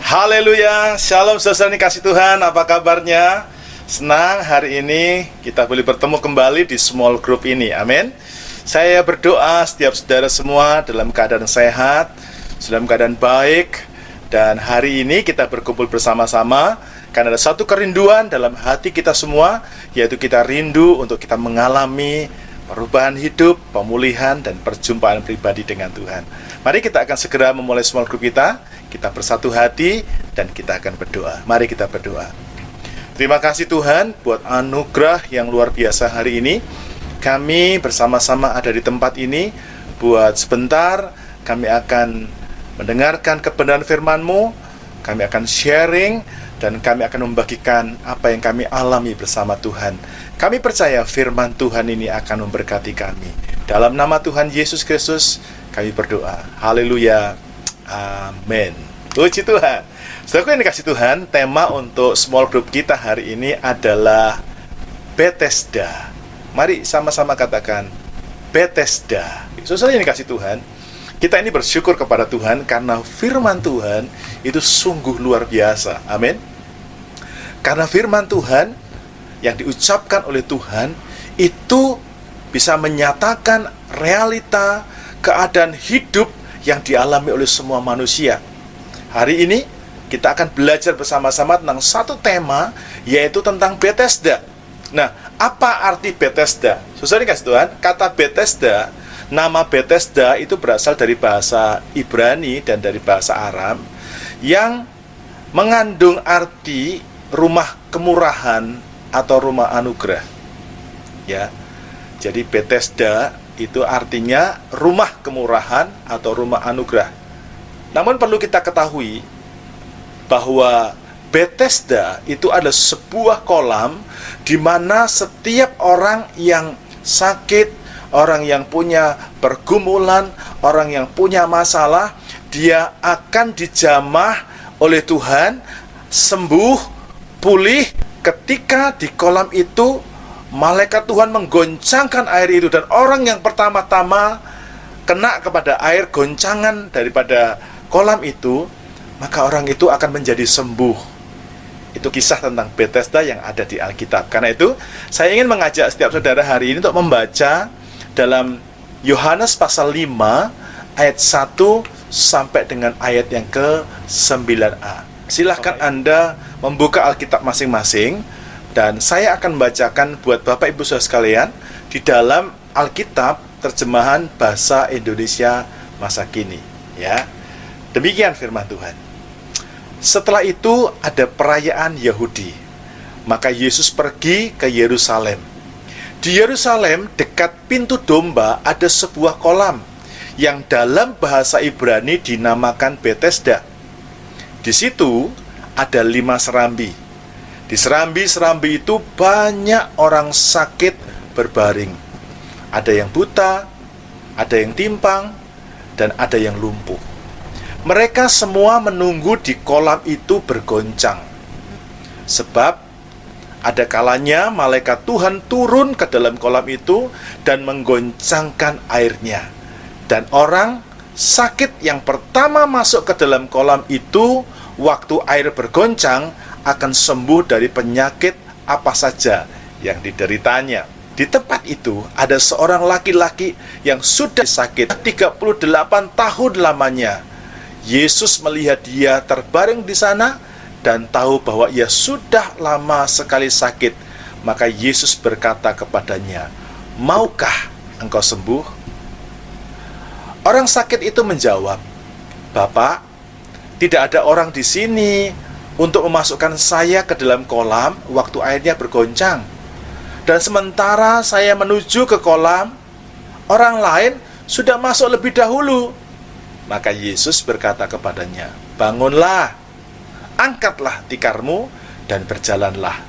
Haleluya, shalom saudara yang kasih Tuhan, apa kabarnya? Senang hari ini kita boleh bertemu kembali di small group ini, amin. Saya berdoa setiap saudara semua dalam keadaan sehat, dalam keadaan baik. Dan hari ini kita berkumpul bersama-sama karena ada satu kerinduan dalam hati kita semua, yaitu kita rindu untuk kita mengalami perubahan hidup, pemulihan, dan perjumpaan pribadi dengan Tuhan. Mari kita akan segera memulai small group kita. Kita bersatu hati dan kita akan berdoa. Mari kita berdoa. Terima kasih Tuhan buat anugerah yang luar biasa hari ini. Kami bersama-sama ada di tempat ini. Buat sebentar kami akan mendengarkan kebenaran firman-Mu. Kami akan sharing dan kami akan membagikan apa yang kami alami bersama Tuhan. Kami percaya firman Tuhan ini akan memberkati kami. Dalam nama Tuhan Yesus Kristus kami berdoa. Haleluya. Amin. Puji Tuhan. Saudaraku yang dikasih Tuhan, tema untuk small group kita hari ini adalah Bethesda. Mari sama-sama katakan Bethesda. Saudara yang dikasih Tuhan, kita ini bersyukur kepada Tuhan karena firman Tuhan itu sungguh luar biasa. Amin. Karena firman Tuhan yang diucapkan oleh Tuhan itu bisa menyatakan realita keadaan hidup yang dialami oleh semua manusia. Hari ini kita akan belajar bersama-sama tentang satu tema, yaitu tentang Bethesda. Nah, apa arti Bethesda? Saudara dikasih Tuhan, kata Bethesda, nama Bethesda itu berasal dari bahasa Ibrani dan dari bahasa Aram yang mengandung arti rumah kemurahan atau rumah anugerah. Ya. Jadi Bethesda itu artinya rumah kemurahan atau rumah anugerah. Namun perlu kita ketahui bahwa Bethesda itu adalah sebuah kolam di mana setiap orang yang sakit, orang yang punya pergumulan, orang yang punya masalah, dia akan dijamah oleh Tuhan, sembuh, pulih ketika di kolam itu malaikat Tuhan menggoncangkan air itu, dan orang yang pertama-tama kena kepada air goncangan daripada kolam itu, maka orang itu akan menjadi sembuh. Itu kisah tentang Bethesda yang ada di Alkitab. Karena itu, saya ingin mengajak setiap saudara hari ini untuk membaca dalam Yohanes pasal 5 ayat 1 sampai dengan ayat yang ke-9a. Silahkan Anda membuka Alkitab masing-masing, dan saya akan membacakan buat Bapak Ibu Saudara sekalian di dalam Alkitab terjemahan bahasa Indonesia masa kini, ya. Demikian firman Tuhan. Setelah itu ada perayaan Yahudi. Maka Yesus pergi ke Yerusalem. Di Yerusalem dekat pintu domba ada sebuah kolam yang dalam bahasa Ibrani dinamakan Bethesda. Di situ ada 5 serambi. Di serambi-serambi itu banyak orang sakit berbaring. Ada yang buta, ada yang timpang, dan ada yang lumpuh. Mereka semua menunggu di kolam itu bergoncang. Sebab ada kalanya malaikat Tuhan turun ke dalam kolam itu dan menggoncangkan airnya. Dan orang sakit yang pertama masuk ke dalam kolam itu, waktu air bergoncang, akan sembuh dari penyakit apa saja yang dideritanya. Di tempat itu ada seorang laki-laki yang sudah sakit 38 tahun lamanya. Yesus melihat dia terbaring di sana dan tahu bahwa ia sudah lama sekali sakit. Maka Yesus berkata kepadanya, "Maukah engkau sembuh?" Orang sakit itu menjawab, "Bapak, tidak ada orang di sini untuk memasukkan saya ke dalam kolam waktu airnya bergoncang. Dan sementara saya menuju ke kolam, orang lain sudah masuk lebih dahulu." Maka Yesus berkata kepadanya, "Bangunlah, angkatlah tikarmu dan berjalanlah."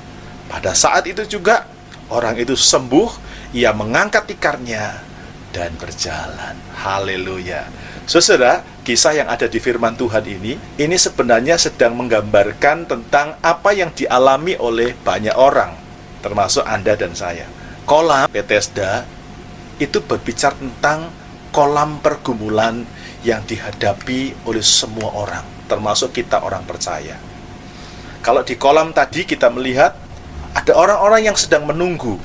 Pada saat itu juga orang itu sembuh, ia mengangkat tikarnya dan berjalan. Haleluya. Saudara, kisah yang ada di firman Tuhan ini sebenarnya sedang menggambarkan tentang apa yang dialami oleh banyak orang, termasuk Anda dan saya. Kolam Bethesda itu berbicara tentang kolam pergumulan yang dihadapi oleh semua orang. termasuk kita orang percaya. Kalau di kolam tadi kita melihat ada orang-orang yang sedang menunggu,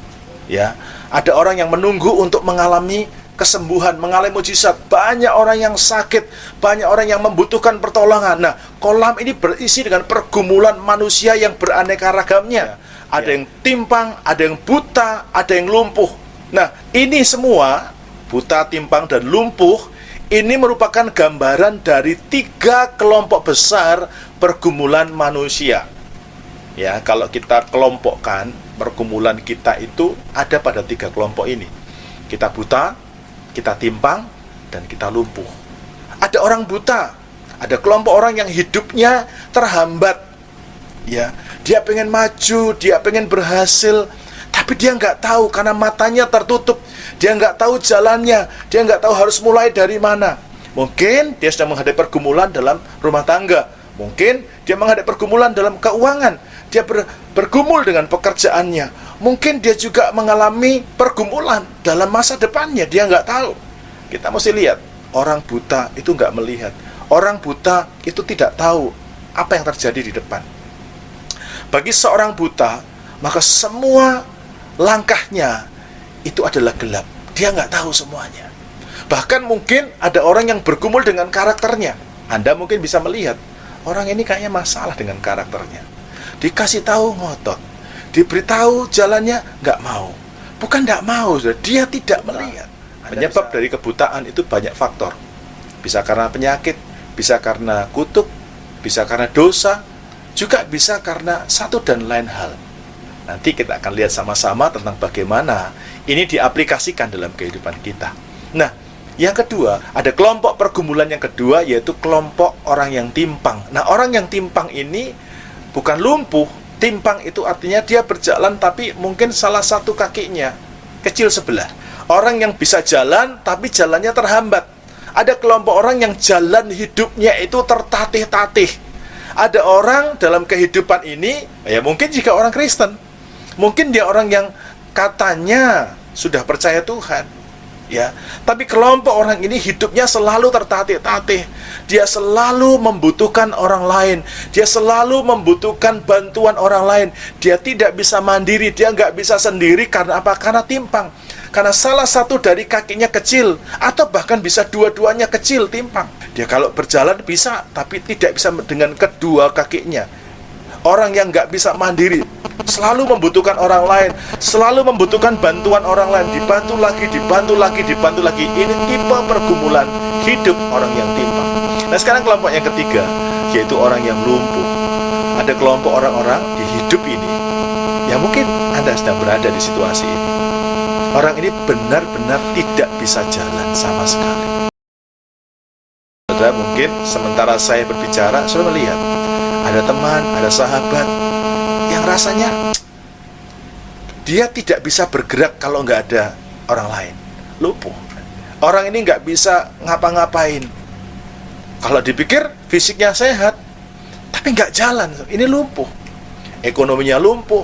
ya. Ada orang yang menunggu untuk mengalami kesembuhan, mengalami mujizat. Banyak orang yang sakit, banyak orang yang membutuhkan pertolongan. Nah, kolam ini berisi dengan pergumulan manusia yang beraneka ragamnya. Ada yang timpang, ada yang buta, ada yang lumpuh. Nah, ini semua, buta, timpang, dan lumpuh, ini merupakan gambaran dari 3 kelompok besar pergumulan manusia. Ya, kalau kita kelompokkan, pergumulan kita itu ada pada 3 kelompok ini. Kita buta, kita timpang, dan kita lumpuh. Ada orang buta, ada kelompok orang yang hidupnya terhambat. Ya, dia pengen maju, dia pengen berhasil, tapi dia nggak tahu karena matanya tertutup. Dia nggak tahu jalannya, dia nggak tahu harus mulai dari mana. Mungkin dia sedang menghadapi pergumulan dalam rumah tangga. Mungkin dia menghadapi pergumulan dalam keuangan. Dia bergumul dengan pekerjaannya. Mungkin dia juga mengalami pergumulan dalam masa depannya. Dia nggak tahu. Kita mesti lihat, orang buta itu nggak melihat. Orang buta itu tidak tahu apa yang terjadi di depan. Bagi seorang buta, maka semua langkahnya itu adalah gelap. Dia nggak tahu semuanya. Bahkan mungkin ada orang yang bergumul dengan karakternya. Anda mungkin bisa melihat, orang ini kayaknya masalah dengan karakternya. Dikasih tahu ngotot, diberitahu jalannya nggak mau. Bukan nggak mau, dia tidak melihat. Penyebab dari kebutaan itu banyak faktor. Bisa karena penyakit, bisa karena kutuk, bisa karena dosa, juga bisa karena satu dan lain hal. Nanti kita akan lihat sama-sama tentang bagaimana ini diaplikasikan dalam kehidupan kita. Nah, yang kedua, ada kelompok pergumulan yang kedua, yaitu kelompok orang yang timpang. Nah, orang yang timpang ini bukan lumpuh. Timpang itu artinya dia berjalan tapi mungkin salah satu kakinya kecil sebelah. Orang yang bisa jalan tapi jalannya terhambat. Ada kelompok orang yang jalan hidupnya itu tertatih-tatih. Ada orang dalam kehidupan ini, ya mungkin jika orang Kristen, mungkin dia orang yang katanya sudah percaya Tuhan, ya, tapi kelompok orang ini hidupnya selalu tertatih-tatih. Dia selalu membutuhkan orang lain. Dia selalu membutuhkan bantuan orang lain. Dia tidak bisa mandiri. Dia nggak bisa sendiri. Karena apa? Karena timpang. Karena salah satu dari kakinya kecil, atau bahkan bisa dua-duanya kecil, timpang. Dia kalau berjalan bisa, tapi tidak bisa dengan kedua kakinya. Orang yang nggak bisa mandiri selalu membutuhkan orang lain, selalu membutuhkan bantuan orang lain, dibantu lagi, dibantu lagi, dibantu lagi. Ini tipe pergumulan hidup orang yang timpang. Nah, sekarang kelompok yang ketiga, yaitu orang yang lumpuh. Ada kelompok orang-orang di hidup ini yang mungkin Anda sedang berada di situasi ini. Orang ini benar-benar tidak bisa jalan sama sekali. Saudara, mungkin sementara saya berbicara, saudara melihat ada teman, ada sahabat yang rasanya dia tidak bisa bergerak kalau nggak ada orang lain. Lumpuh. Orang ini nggak bisa ngapa-ngapain. Kalau dipikir fisiknya sehat, tapi nggak jalan. Ini lumpuh. Ekonominya lumpuh,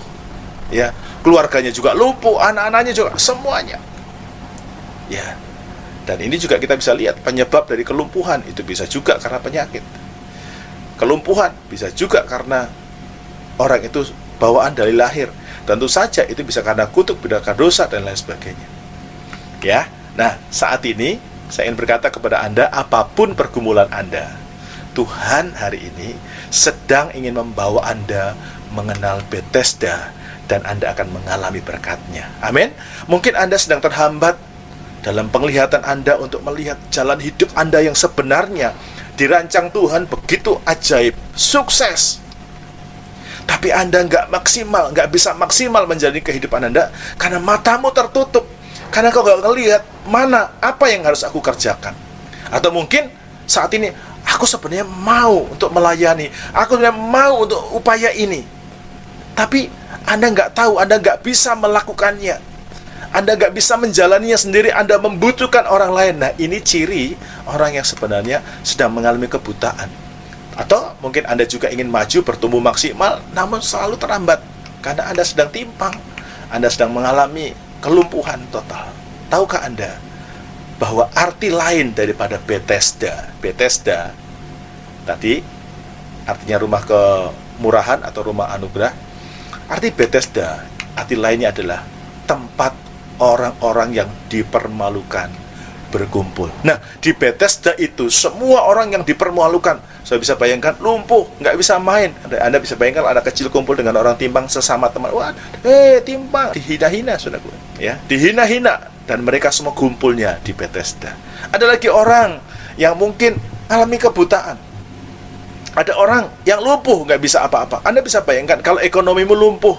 ya. Keluarganya juga lumpuh, anak-anaknya juga, semuanya. Ya. Dan ini juga kita bisa lihat penyebab dari kelumpuhan itu bisa juga karena penyakit. Kelumpuhan bisa juga karena orang itu bawaan dari lahir. Tentu saja itu bisa karena kutuk, karena dosa, dan lain sebagainya. Ya, nah saat ini saya ingin berkata kepada Anda, apapun pergumulan Anda, Tuhan hari ini sedang ingin membawa Anda mengenal Bethesda, dan Anda akan mengalami berkat-Nya. Amin. Mungkin Anda sedang terhambat dalam penglihatan Anda untuk melihat jalan hidup Anda yang sebenarnya dirancang Tuhan begitu ajaib, sukses. Tapi Anda nggak maksimal, nggak bisa maksimal menjalani kehidupan Anda karena matamu tertutup, karena kau nggak ngelihat mana apa yang harus aku kerjakan. Atau mungkin saat ini aku sebenarnya mau untuk melayani, aku sebenarnya mau untuk upaya ini, tapi Anda nggak tahu, Anda nggak bisa melakukannya, Anda nggak bisa menjalaninya sendiri, Anda membutuhkan orang lain. Nah, ini ciri orang yang sebenarnya sedang mengalami kebutaan. Atau mungkin Anda juga ingin maju, bertumbuh maksimal, namun selalu terlambat karena Anda sedang timpang, Anda sedang mengalami kelumpuhan total. Tahukah Anda bahwa arti lain daripada Bethesda tadi artinya rumah kemurahan atau rumah anugerah. Arti Bethesda, arti lainnya adalah tempat orang-orang yang dipermalukan berkumpul. Nah, di Bethesda itu semua orang yang dipermalukan. Saya bisa bayangkan lumpuh, nggak bisa main. Anda bisa bayangkan anak kecil kumpul dengan orang timpang sesama teman. Wah, timpang, dihina-hina, saudaraku. Ya, dihina-hina, dan mereka semua kumpulnya di Bethesda. Ada lagi orang yang mungkin alami kebutaan. Ada orang yang lumpuh, nggak bisa apa-apa. Anda bisa bayangkan kalau ekonomimu lumpuh,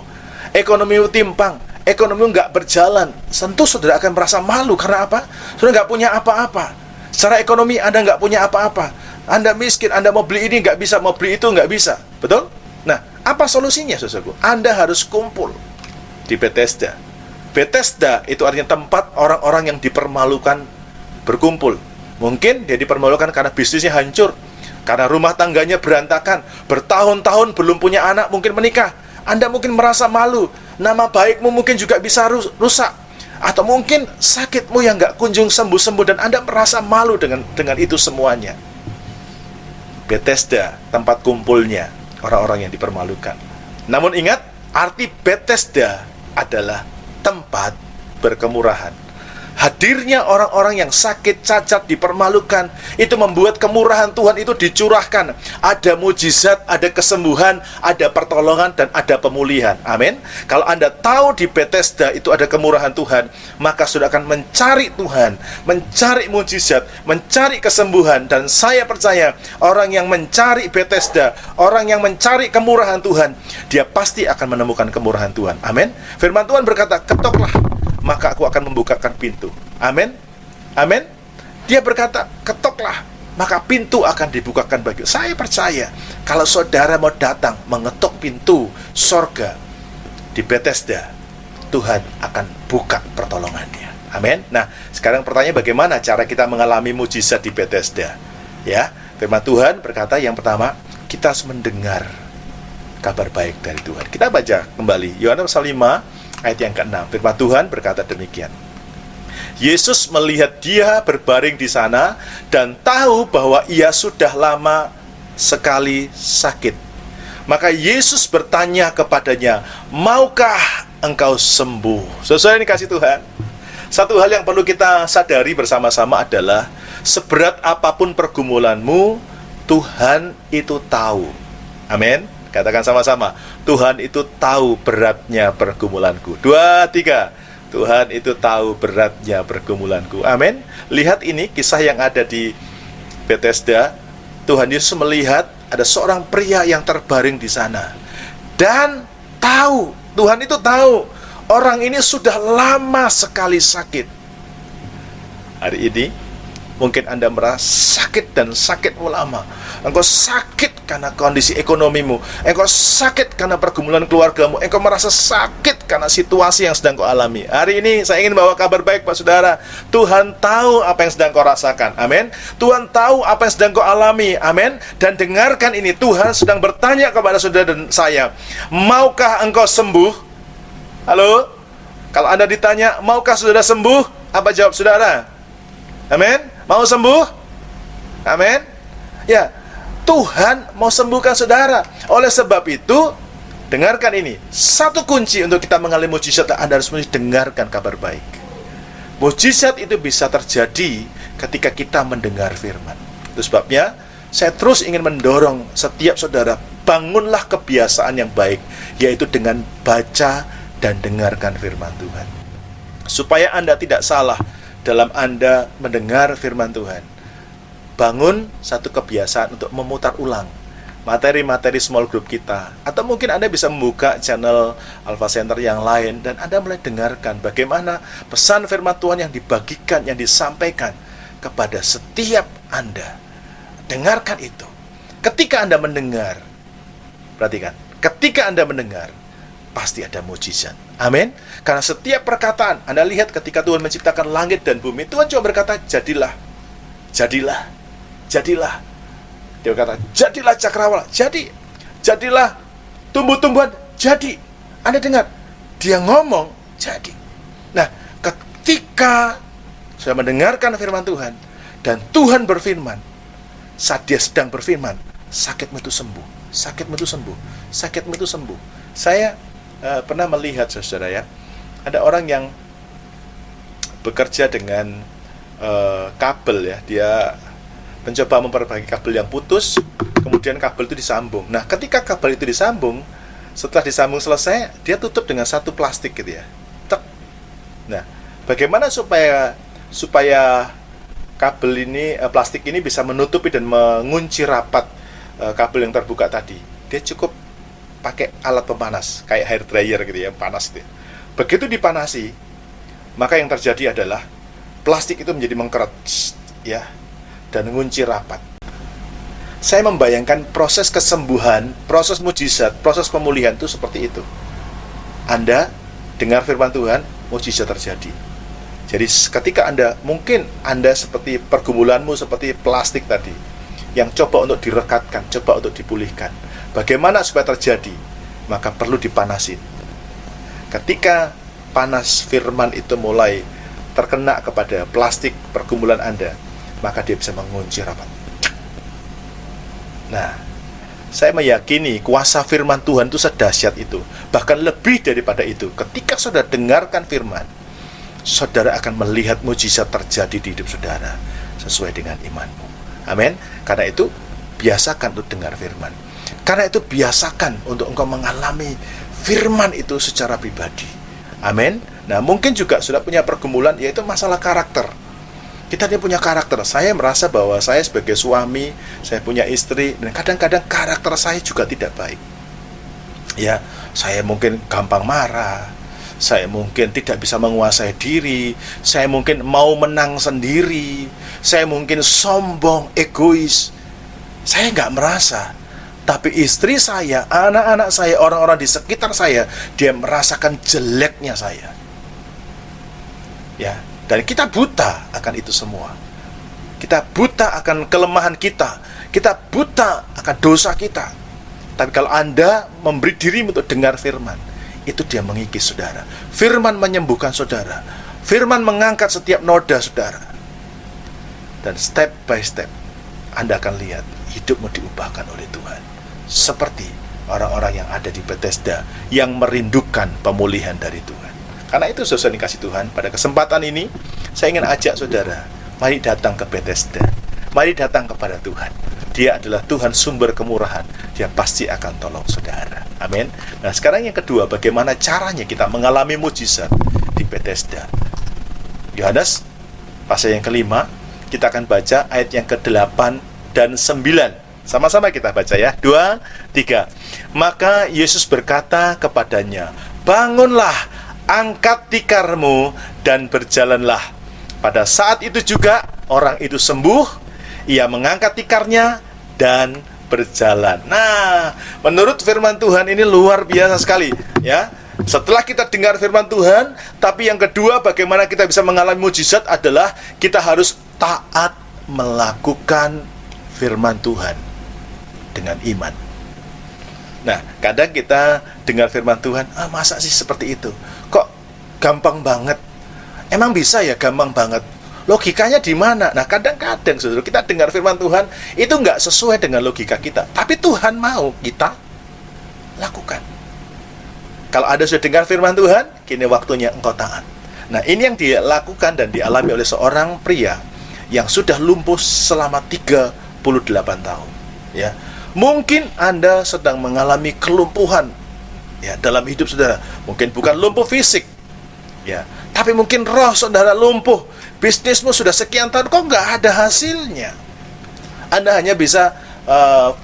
ekonomimu timpang, ekonomi nggak berjalan, tentu saudara akan merasa malu. Karena apa? Saudara nggak punya apa-apa. Secara ekonomi Anda nggak punya apa-apa. Anda miskin, Anda mau beli ini nggak bisa, mau beli itu nggak bisa. Betul? Nah, apa solusinya, saudaraku? Anda harus kumpul di Bethesda. Bethesda itu artinya tempat orang-orang yang dipermalukan berkumpul. Mungkin dia dipermalukan karena bisnisnya hancur, karena rumah tangganya berantakan, bertahun-tahun belum punya anak, mungkin menikah. Anda mungkin merasa malu, nama baikmu mungkin juga bisa rusak. Atau mungkin sakitmu yang nggak kunjung sembuh-sembuh, dan Anda merasa malu dengan itu semuanya. Bethesda, tempat kumpulnya orang-orang yang dipermalukan. Namun ingat, arti Bethesda adalah tempat berkemurahan. Hadirnya orang-orang yang sakit, cacat, dipermalukan, itu membuat kemurahan Tuhan itu dicurahkan. Ada mujizat, ada kesembuhan, ada pertolongan, dan ada pemulihan. Amin. Kalau Anda tahu di Bethesda itu ada kemurahan Tuhan, maka sudah akan mencari Tuhan, mencari mujizat, mencari kesembuhan. Dan saya percaya orang yang mencari Bethesda, orang yang mencari kemurahan Tuhan, dia pasti akan menemukan kemurahan Tuhan. Amin. Firman Tuhan berkata, ketoklah, maka aku akan membukakan pintu. Amin. Amin. Dia berkata, ketoklah, maka pintu akan dibukakan bagi. Saya percaya kalau saudara mau datang mengetuk pintu sorga di Bethesda, Tuhan akan buka pertolongannya. Amin. Nah, sekarang pertanyaan, bagaimana cara kita mengalami mujizat di Bethesda? Ya, firman Tuhan berkata, yang pertama, kita harus mendengar kabar baik dari Tuhan. Kita baca kembali Yohanes pasal 5 ayat yang ke-6. Firman Tuhan berkata demikian. Yesus melihat dia berbaring di sana dan tahu bahwa ia sudah lama sekali sakit. Maka Yesus bertanya kepadanya, maukah engkau sembuh? Saudara ini kasih Tuhan. Satu hal yang perlu kita sadari bersama-sama adalah, seberat apapun pergumulanmu, Tuhan itu tahu. Amin. Katakan sama-sama, Tuhan itu tahu beratnya pergumulanku. 2, 3. Tuhan itu tahu beratnya pergumulanku. Amin. Lihat ini kisah yang ada di Bethesda. Tuhan Yesus melihat ada seorang pria yang terbaring di sana, dan tahu, Tuhan itu tahu orang ini sudah lama sekali sakit. Hari ini mungkin Anda merasa sakit, dan sakitmu lama. Engkau sakit karena kondisi ekonomimu, engkau sakit karena pergumulan keluargamu, engkau merasa sakit karena situasi yang sedang kau alami. Hari ini saya ingin bawa kabar baik, Pak Saudara. Tuhan tahu apa yang sedang kau rasakan. Amin. Tuhan tahu apa yang sedang kau alami. Amin. Dan dengarkan ini, Tuhan sedang bertanya kepada saudara dan saya, maukah engkau sembuh? Halo? Kalau Anda ditanya, maukah saudara sembuh? Apa jawab saudara? Amin. Mau sembuh? Amin. Ya, Tuhan mau sembuhkan saudara. Oleh sebab itu, dengarkan ini. Satu kunci untuk kita mengalami mujizat, Anda harus mendengarkan kabar baik. Mujizat itu bisa terjadi ketika kita mendengar firman. Itu sebabnya saya terus ingin mendorong setiap saudara, bangunlah kebiasaan yang baik, yaitu dengan baca dan dengarkan firman Tuhan. Supaya Anda tidak salah dalam Anda mendengar firman Tuhan. Bangun satu kebiasaan untuk memutar ulang materi-materi small group kita. Atau mungkin Anda bisa membuka channel Alpha Center yang lain, dan Anda mulai dengarkan bagaimana pesan firman Tuhan yang dibagikan, yang disampaikan kepada setiap Anda. Dengarkan itu. Ketika Anda mendengar, perhatikan, ketika Anda mendengar, pasti ada mujizat. Amin. Karena setiap perkataan, Anda lihat ketika Tuhan menciptakan langit dan bumi, Tuhan cuma berkata, jadilah, jadilah, jadilah. Dia berkata, jadilah cakrawala, jadi. Jadilah tumbuh-tumbuhan, jadi. Anda dengar, dia ngomong, jadi. Nah, ketika saya mendengarkan firman Tuhan, dan Tuhan berfirman, saat dia sedang berfirman, sakitmu itu sembuh, sakitmu itu sembuh, sakitmu itu sembuh. Saya pernah melihat, saudara ya, ada orang yang bekerja dengan kabel ya, dia mencoba memperbaiki kabel yang putus, kemudian kabel itu disambung. Nah, ketika kabel itu disambung, setelah disambung selesai, dia tutup dengan satu plastik gitu ya. Tek. Nah, bagaimana supaya kabel ini, plastik ini bisa menutupi dan mengunci rapat kabel yang terbuka tadi? Dia cukup pakai alat pemanas, kayak hair dryer gitu ya, panas gitu. Begitu dipanasi, maka yang terjadi adalah plastik itu menjadi mengkeret, ya, dan mengunci rapat. Saya membayangkan proses kesembuhan, proses mujizat, proses pemulihan itu seperti itu. Anda dengar firman Tuhan, mujizat terjadi. Jadi ketika mungkin Anda seperti pergumulanmu seperti plastik tadi, yang coba untuk direkatkan, coba untuk dipulihkan. Bagaimana supaya terjadi? Maka perlu dipanasin. Ketika panas firman itu mulai terkena kepada plastik pergumulan Anda, maka dia bisa mengunci rapat. Nah, saya meyakini kuasa firman Tuhan itu sedahsyat itu. Bahkan lebih daripada itu. Ketika saudara dengarkan firman, saudara akan melihat mujizat terjadi di hidup saudara sesuai dengan imanmu. Amin. Karena itu, biasakan untuk dengar firman. Karena itu, biasakan untuk engkau mengalami firman itu secara pribadi. Amin. Nah, mungkin juga sudah punya pergumulan, yaitu masalah karakter. Kita ini punya karakter. Saya merasa bahwa saya sebagai suami, saya punya istri, dan kadang-kadang karakter saya juga tidak baik. Ya, saya mungkin gampang marah, saya mungkin tidak bisa menguasai diri, saya mungkin mau menang sendiri, saya mungkin sombong, egois. Saya nggak merasa. Tapi istri saya, anak-anak saya, orang-orang di sekitar saya, dia merasakan jeleknya saya. Ya, dan kita buta akan itu semua. Kita buta akan kelemahan kita. Kita buta akan dosa kita. Tapi kalau Anda memberi diri untuk dengar firman, itu dia mengikis saudara. Firman menyembuhkan saudara. Firman mengangkat setiap noda saudara. Dan step by step, Anda akan lihat hidupmu diubahkan oleh Tuhan. Seperti orang-orang yang ada di Bethesda yang merindukan pemulihan dari Tuhan. Karena itu, saudara dikasih Tuhan, pada kesempatan ini saya ingin ajak saudara, mari datang ke Bethesda. Mari datang kepada Tuhan. Dia adalah Tuhan sumber kemurahan. Dia pasti akan tolong saudara. Amin. Nah, sekarang yang kedua, bagaimana caranya kita mengalami mujizat di Bethesda? Yohanes pasal yang kelima, kita akan baca ayat yang ke-8 dan 9. Sama-sama kita baca ya. 2, 3. Maka Yesus berkata kepadanya, bangunlah, angkat tikarmu dan berjalanlah. Pada saat itu juga orang itu sembuh. Ia mengangkat tikarnya dan berjalan. Nah, menurut firman Tuhan ini luar biasa sekali ya. Setelah kita dengar firman Tuhan, tapi yang kedua, bagaimana kita bisa mengalami mujizat adalah kita harus taat melakukan firman Tuhan dengan iman. Nah, kadang kita dengar firman Tuhan, masa sih seperti itu? Kok gampang banget? Emang bisa ya gampang banget? Logikanya di mana? Nah, kadang-kadang saudara, kita dengar firman Tuhan itu nggak sesuai dengan logika kita. Tapi Tuhan mau kita lakukan. Kalau Anda sudah dengar firman Tuhan, kini waktunya engkau taat. Nah, ini yang dilakukan dan dialami oleh seorang pria yang sudah lumpuh selama 38 tahun. Ya, mungkin Anda sedang mengalami kelumpuhan ya dalam hidup saudara. Mungkin bukan lumpuh fisik, ya, tapi mungkin roh saudara lumpuh. Bisnismu sudah sekian tahun kok nggak ada hasilnya. Anda hanya bisa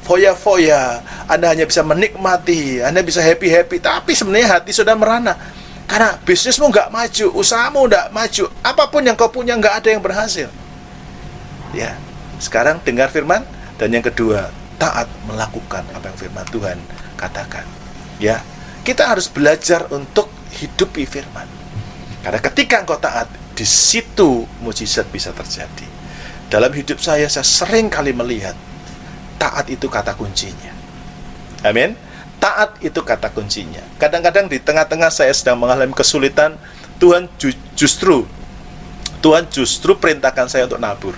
foya-foya, Anda hanya bisa menikmati, Anda bisa happy-happy, tapi sebenarnya hati sudah merana. Karena bisnismu nggak maju, usahamu nggak maju, apapun yang kau punya nggak ada yang berhasil. Ya, sekarang dengar firman, dan yang kedua, taat melakukan apa yang firman Tuhan katakan. Ya, kita harus belajar untuk hidupi firman. Karena ketika engkau taat, di situ mujizat bisa terjadi. Dalam hidup saya sering kali melihat taat itu kata kuncinya. Amin. Taat itu kata kuncinya. Kadang-kadang di tengah-tengah saya sedang mengalami kesulitan, Tuhan justru perintahkan saya untuk nabur.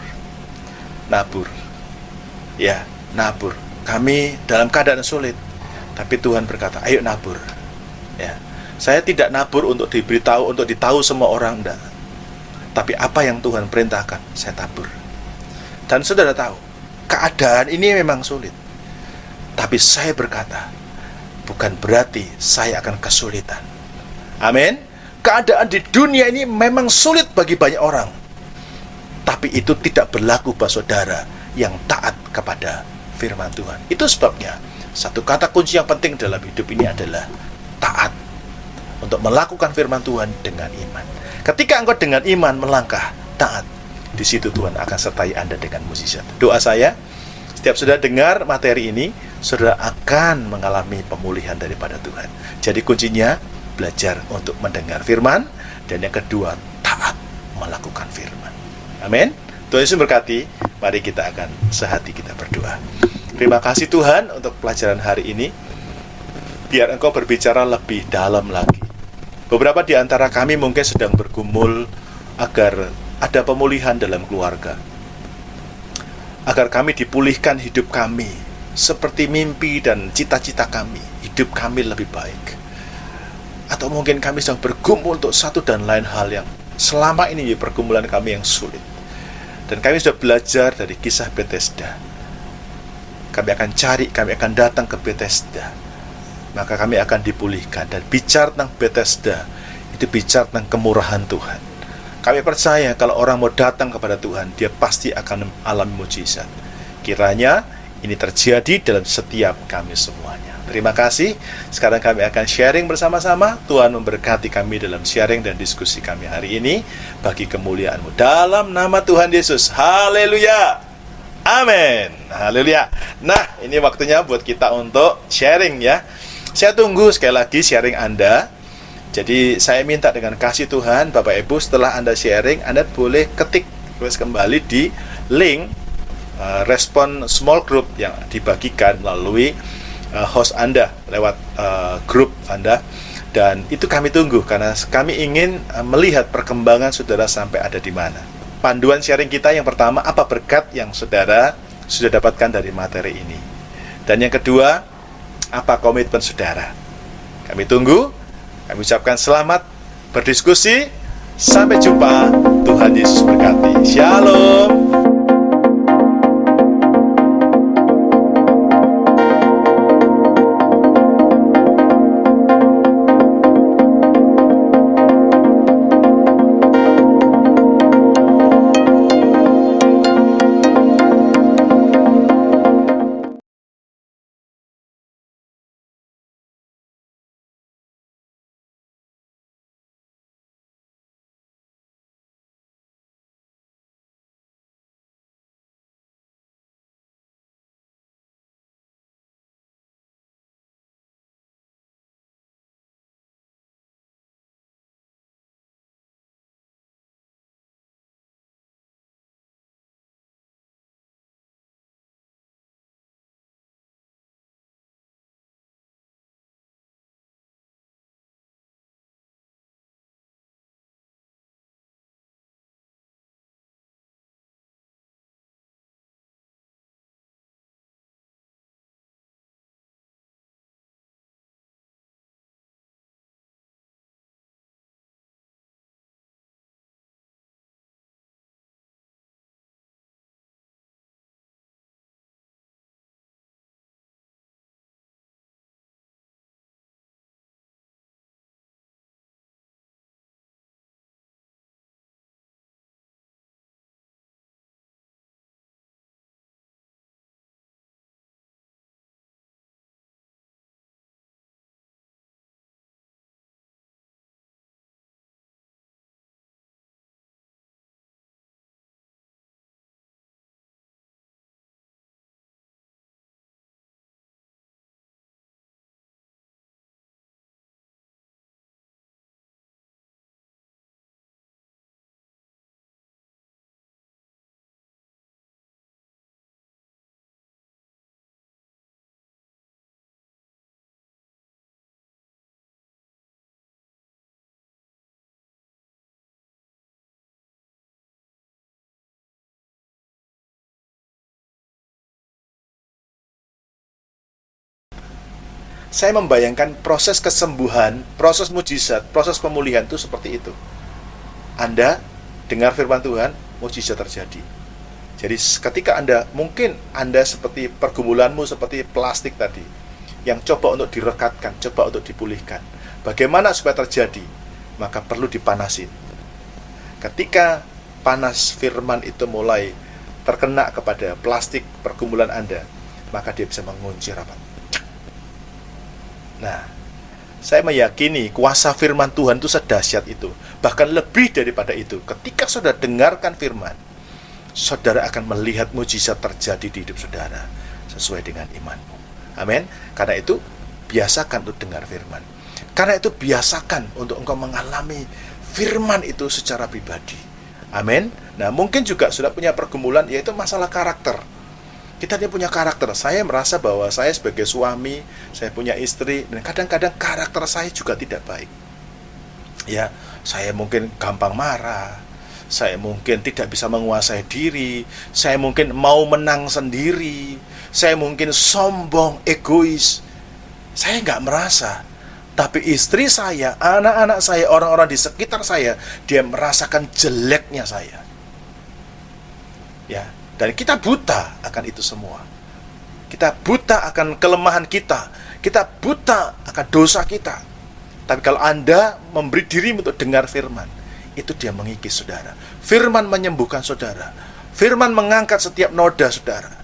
Ya, nabur. kami dalam keadaan sulit, tapi Tuhan berkata, ayo nabur. Ya, saya tidak nabur untuk diberitahu, untuk ditahu semua orang, enggak. Tapi apa yang Tuhan perintahkan, saya tabur. Dan saudara tahu, keadaan ini memang sulit. Tapi saya berkata, bukan berarti saya akan kesulitan. Amin. Keadaan di dunia ini memang sulit bagi banyak orang. Tapi itu tidak berlaku bagi saudara yang taat kepada firman Tuhan. Itu sebabnya, satu kata kunci yang penting dalam hidup ini adalah taat. Untuk melakukan firman Tuhan dengan iman. Ketika engkau dengan iman melangkah, taat, di situ Tuhan akan sertai Anda dengan mukjizat. Doa saya, setiap saudara dengar materi ini, saudara akan mengalami pemulihan daripada Tuhan. Jadi kuncinya, belajar untuk mendengar firman, dan yang kedua, taat melakukan firman. Amin. Tuhan Yesus berkati. Mari kita akan sehati kita berdoa. Terima kasih Tuhan untuk pelajaran hari ini. Biar Engkau berbicara lebih dalam lagi. Beberapa di antara kami mungkin sedang bergumul agar ada pemulihan dalam keluarga, agar kami dipulihkan hidup kami seperti mimpi dan cita-cita kami, hidup kami lebih baik. Atau mungkin kami sedang bergumul untuk satu dan lain hal yang selama ini pergumulan kami yang sulit. Dan kami sudah belajar dari kisah Bethesda. Kami akan cari, kami akan datang ke Bethesda. Maka kami akan dipulihkan. Dan bicara tentang Bethesda, itu bicara tentang kemurahan Tuhan. Kami percaya kalau orang mau datang kepada Tuhan, dia pasti akan alami mujizat. Kiranya ini terjadi dalam setiap kami semuanya. Terima kasih. Sekarang kami akan sharing bersama-sama. Tuhan memberkati kami dalam sharing dan diskusi kami hari ini bagi kemuliaan-Mu. Dalam nama Tuhan Yesus. Haleluya. Amin. Haleluya. Nah, ini waktunya buat kita untuk sharing ya. Saya tunggu sekali lagi sharing Anda. Jadi saya minta dengan kasih Tuhan, Bapak Ibu, setelah Anda sharing, Anda boleh ketik terus kembali di link respon small group yang dibagikan melalui host Anda lewat grup Anda. Dan itu kami tunggu karena kami ingin melihat perkembangan saudara sampai ada di mana. Panduan sharing kita yang pertama, apa berkat yang saudara sudah dapatkan dari materi ini. Dan yang kedua, apa komitmen saudara. Kami tunggu. Kami ucapkan selamat berdiskusi. Sampai jumpa. Tuhan Yesus berkati. Shalom. Saya membayangkan proses kesembuhan, proses mujizat, proses pemulihan itu seperti itu. Anda dengar firman Tuhan, mujizat terjadi. Jadi ketika mungkin Anda seperti pergumulanmu seperti plastik tadi, yang coba untuk direkatkan, coba untuk dipulihkan. Bagaimana supaya terjadi? Maka perlu dipanasin. Ketika panas firman itu mulai terkena kepada plastik pergumulan Anda, maka dia bisa mengunci rapat. Nah, saya meyakini kuasa firman Tuhan itu sedahsyat itu. Bahkan lebih daripada itu. Ketika saudara dengarkan firman, saudara akan melihat mujizat terjadi di hidup saudara sesuai dengan imanmu. Amin. Karena itu, biasakan untuk dengar firman. Karena itu, biasakan untuk engkau mengalami firman itu secara pribadi. Amin. Nah, mungkin juga sudah punya pergumulan, yaitu masalah karakter. Kita dia punya karakter. Saya merasa bahwa saya sebagai suami, saya punya istri, dan kadang-kadang karakter saya juga tidak baik. Ya, saya mungkin gampang marah, saya mungkin tidak bisa menguasai diri, saya mungkin mau menang sendiri, saya mungkin sombong, egois. Saya nggak merasa. Tapi istri saya, anak-anak saya, orang-orang di sekitar saya, dia merasakan jeleknya saya. Ya, dan kita buta akan itu semua. Kita buta akan kelemahan kita. Kita buta akan dosa kita. Tapi kalau Anda memberi diri untuk dengar firman, itu dia mengikis saudara. Firman menyembuhkan saudara. Firman mengangkat setiap noda saudara.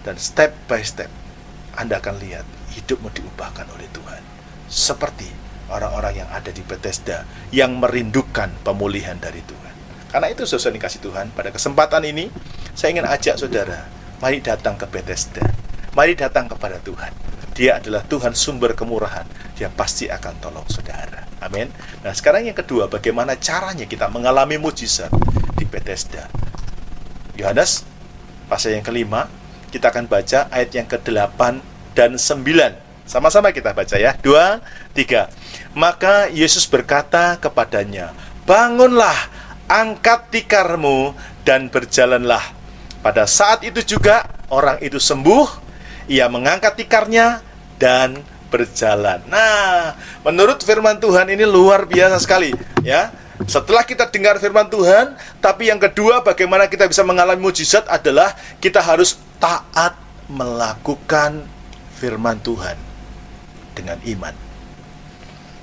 Dan step by step, Anda akan lihat hidupmu diubahkan oleh Tuhan. Seperti orang-orang yang ada di Bethesda yang merindukan pemulihan dari Tuhan. Karena itu saudara dikasih Tuhan, pada kesempatan ini saya ingin ajak saudara, mari datang ke Bethesda. Mari datang kepada Tuhan. Dia adalah Tuhan sumber kemurahan. Dia pasti akan tolong saudara. Amin. Nah, sekarang yang kedua, bagaimana caranya kita mengalami mujizat di Bethesda. Yohanes pasal yang kelima, kita akan baca ayat yang ke-8 dan 9. Sama-sama kita baca ya. 2, 3. Maka Yesus berkata kepadanya, bangunlah, angkat tikarmu, dan berjalanlah. Pada saat itu juga orang itu sembuh, ia mengangkat tikarnya dan berjalan. Nah, menurut firman Tuhan ini luar biasa sekali, ya. Setelah kita dengar firman Tuhan, tapi yang kedua bagaimana kita bisa mengalami mujizat adalah kita harus taat melakukan firman Tuhan dengan iman.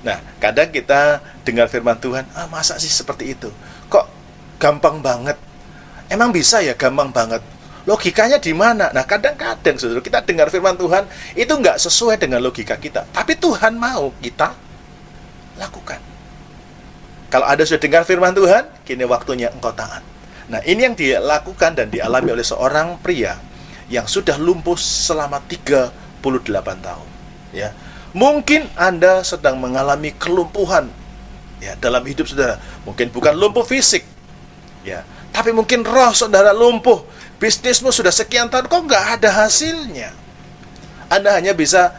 Nah, kadang kita dengar firman Tuhan, masa sih seperti itu? Kok gampang banget? Emang bisa ya gampang banget? Logikanya di mana? Nah, kadang-kadang saudara, kita dengar firman Tuhan itu nggak sesuai dengan logika kita. Tapi Tuhan mau kita lakukan. Kalau Anda sudah dengar firman Tuhan, kini waktunya engkau taat. Nah, ini yang dilakukan dan dialami oleh seorang pria yang sudah lumpuh selama 38 tahun. Ya, mungkin Anda sedang mengalami kelumpuhan ya dalam hidup saudara. Mungkin bukan lumpuh fisik, ya, tapi mungkin roh saudara lumpuh. Bisnismu sudah sekian tahun kok nggak ada hasilnya. Anda hanya bisa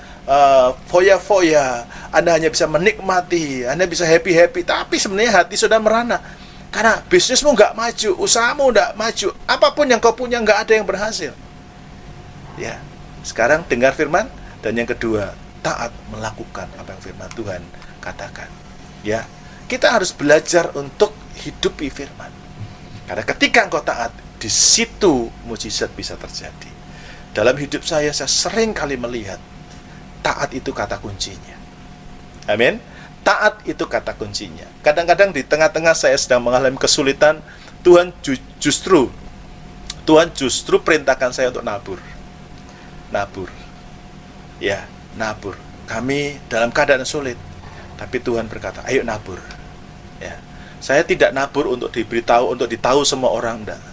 foya-foya, Anda hanya bisa menikmati, Anda bisa happy-happy, tapi sebenarnya hati sudah merana. Karena bisnismu nggak maju, usahamu nggak maju, apapun yang kau punya nggak ada yang berhasil. Ya, sekarang dengar firman, dan yang kedua, taat melakukan apa yang firman Tuhan katakan. Ya, kita harus belajar untuk hidupi firman. Karena ketika engkau taat, di situ mujizat bisa terjadi. Dalam hidup saya sering kali melihat taat itu kata kuncinya. Amin. Taat itu kata kuncinya. Kadang-kadang di tengah-tengah saya sedang mengalami kesulitan, Tuhan justru perintahkan saya untuk nabur. Nabur. Ya, nabur. Kami dalam keadaan sulit, tapi Tuhan berkata, ayo nabur. Ya. Saya tidak nabur untuk diberitahu, untuk ditahu semua orang, enggak.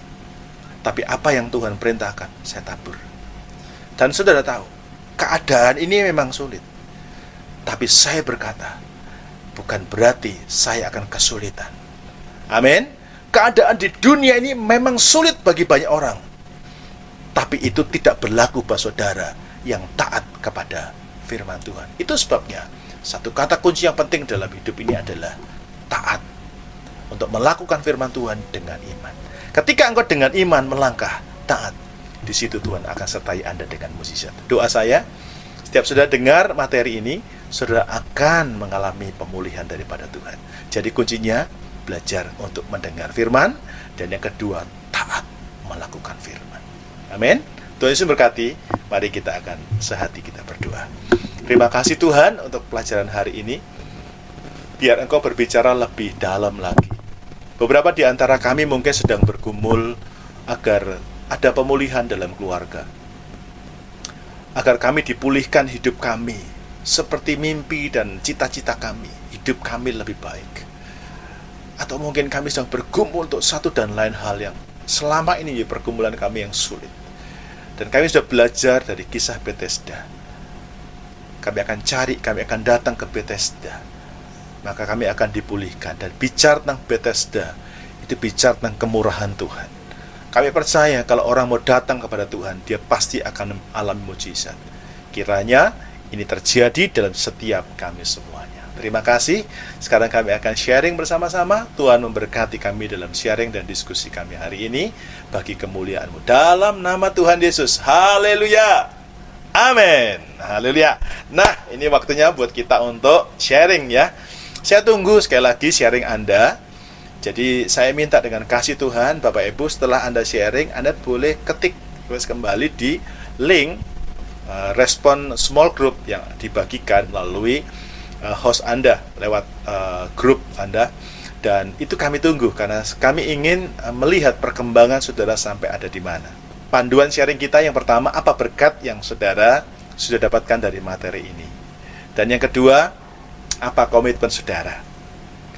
Tapi apa yang Tuhan perintahkan, saya tabur. Dan saudara tahu, keadaan ini memang sulit. Tapi saya berkata, bukan berarti saya akan kesulitan. Amin. Keadaan di dunia ini memang sulit bagi banyak orang. Tapi itu tidak berlaku bagi saudara yang taat kepada firman Tuhan. Itu sebabnya, satu kata kunci yang penting dalam hidup ini adalah taat. Untuk melakukan firman Tuhan dengan iman. Ketika engkau dengan iman melangkah, taat, di situ Tuhan akan sertai Anda dengan mujizat. Doa saya, Setiap saudara dengar materi ini, saudara akan mengalami pemulihan daripada Tuhan. Jadi kuncinya belajar untuk mendengar firman, dan yang kedua taat melakukan firman. Amin. Tuhan Yesus berkati. Mari kita akan sehati kita berdoa. Terima kasih Tuhan untuk pelajaran hari ini. Biar Engkau berbicara lebih dalam lagi. Beberapa di antara kami mungkin sedang bergumul agar ada pemulihan dalam keluarga, agar kami dipulihkan hidup kami seperti mimpi dan cita-cita kami, hidup kami lebih baik. Atau mungkin kami sedang bergumul untuk satu dan lain hal yang selama ini pergumulan kami yang sulit. Dan kami sudah belajar dari kisah Bethesda. Kami akan cari, kami akan datang ke Bethesda, maka kami akan dipulihkan. Dan bicara tentang Bethesda, itu bicara tentang kemurahan Tuhan. Kami percaya kalau orang mau datang kepada Tuhan, dia pasti akan alami mujizat. Kiranya ini terjadi dalam setiap kami semuanya. Terima kasih. Sekarang kami akan sharing bersama-sama. Tuhan memberkati kami dalam sharing dan diskusi kami hari ini bagi kemuliaan-Mu. Dalam nama Tuhan Yesus. Haleluya. Amin. Haleluya. Nah, ini waktunya buat kita untuk sharing ya. Saya tunggu sekali lagi sharing Anda. Jadi saya minta dengan kasih Tuhan, Bapak Ibu, setelah Anda sharing, Anda boleh ketik terus kembali di link respon small group yang dibagikan melalui host Anda lewat grup Anda. Dan itu kami tunggu karena kami ingin melihat perkembangan saudara sampai ada di mana. Panduan sharing kita yang pertama, apa berkat yang saudara sudah dapatkan dari materi ini. Dan yang kedua, apa komitmen saudara.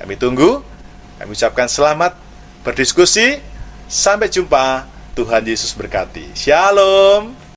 Kami tunggu. Kami ucapkan selamat berdiskusi. Sampai jumpa. Tuhan Yesus berkati. Shalom.